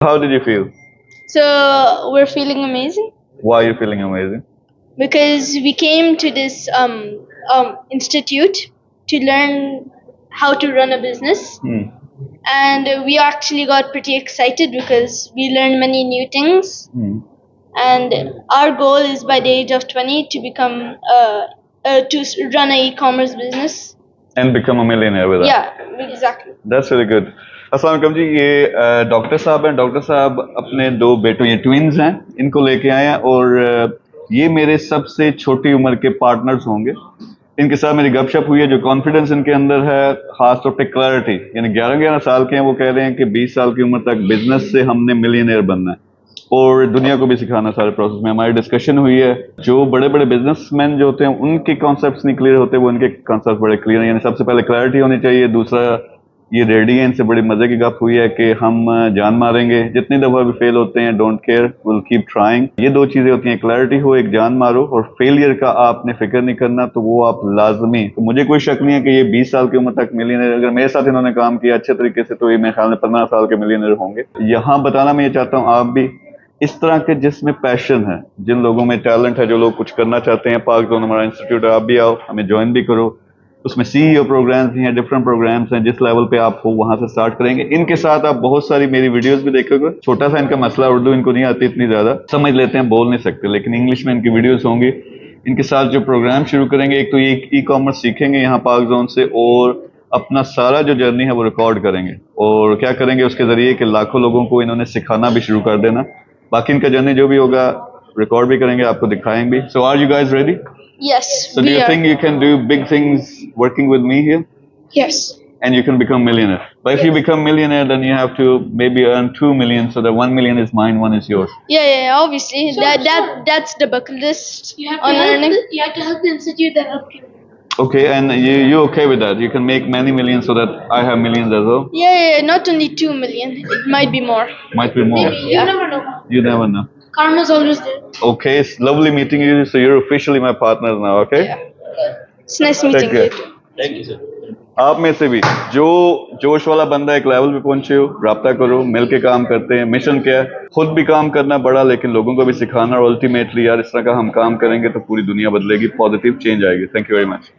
How did you feel? So we're feeling amazing Why are you feeling amazing? because we came to this institute to learn how to run a business, and we actually got pretty excited because we learned many new things. And our goal is by the age of 20 to become run a e-commerce business. And become a millionaire with that. Yeah, exactly. That's really good. अस्सलाम वालेकुम जी, ये doctor साहब हैं। Doctor साहब अपने दो बेटों, ये ट्विन्स हैं, इनको लेके आए हैं और ये मेरे सबसे छोटी उम्र के पार्टनर्स होंगे। इनके साथ मेरी गपशप हुई है। जो कॉन्फिडेंस इनके अंदर है, खास तौर पे क्लैरिटी, यानी 11-11 साल के हैं, वो कह रहे हैं कि 20 साल की उम्र तक बिजनेस से हमने मिलियनेयर बनना है और दुनिया को भी सिखाना सारे प्रोसेस में। हमारी डिस्कशन हुई है। जो बड़े बड़े बिजनेसमैन जो होते हैं उनके कॉन्सेप्ट्स नहीं क्लियर होते, वो इनके कॉन्सेप्ट बड़े क्लियर हैं। यानी सबसे पहले क्लैरिटी होनी चाहिए। दूसरा, ये रेडी है, इनसे बड़ी मजे की गप हुई है कि हम जान मारेंगे, जितनी दफा भी फेल होते हैं don't care, will keep trying. ये दो चीजें होती हैं, क्लैरिटी हो, एक जान मारो, और फेलियर का आपने फिक्र नहीं करना, तो वो आप लाजमी। तो मुझे कोई शक नहीं है कि ये 20 साल की उम्र तक मिलियनर, अगर मेरे साथ इन्होंने काम किया अच्छे तरीके से, तो ये मेरे ख्याल में 15 साल के मिलियनर होंगे। यहाँ बताना मैं ये चाहता हूँ, आप भी इस तरह के जिसमें पैशन है, जिन लोगों में टैलेंट है, जो लोग कुछ करना चाहते हैं, पाक जोन हमारा इंस्टीट्यूट है, आप भी आओ, हमें ज्वाइन भी करो। उसमें सीईओ प्रोग्राम्स भी हैं, डिफरेंट प्रोग्राम्स हैं, जिस लेवल पे आप हो वहां से स्टार्ट करेंगे। इनके साथ आप बहुत सारी मेरी वीडियोस भी देखोगे। छोटा सा इनका मसला, उर्दू इनको नहीं आती इतनी ज्यादा, समझ लेते हैं, बोल नहीं सकते, लेकिन इंग्लिश में इनकी वीडियोस होंगी। इनके साथ जो प्रोग्राम शुरू करेंगे, एक तो ये ई कॉमर्स सीखेंगे यहाँ पाक जोन से, और अपना सारा जो जर्नी है वो रिकॉर्ड करेंगे। और क्या करेंगे उसके जरिए कि लाखों लोगों को इन्होंने सिखाना भी शुरू कर देना। बाकी इनका जर्नी जो भी होगा रिकॉर्ड भी करेंगे, आपको दिखाएंगे भी। So are you guys ready? Yes, So do we you are. think you can do big things working with me here? Yes. And you can become millionaire. But if you become millionaire, then you have to maybe earn 2 million, so that 1 million is mine, one is yours. Yeah, obviously. That's the bucket list You have on to help. learning. You have to help the institute that help you. Okay, and you okay with that? You can make many millions so that I have millions as well? Yeah, not only 2 million. It might be more. Might be more. Maybe you never know. You never know. Karma's always there. Okay, it's lovely meeting you. So you're officially my partner now, okay? It's nice Take meeting care. you. Thank you, sir. आप में से भी जो जोश वाला बंदा एक level पे पहुंचे हो, राब्ता करो, मिल के काम करते हैं। मिशन क्या है? खुद भी काम करना बड़ा, लेकिन लोगों को भी सिखाना। और अल्टीमेटली यार, इस तरह का हम काम करेंगे तो पूरी दुनिया बदलेगी, पॉजिटिव चेंज आएगी। Thank you very much.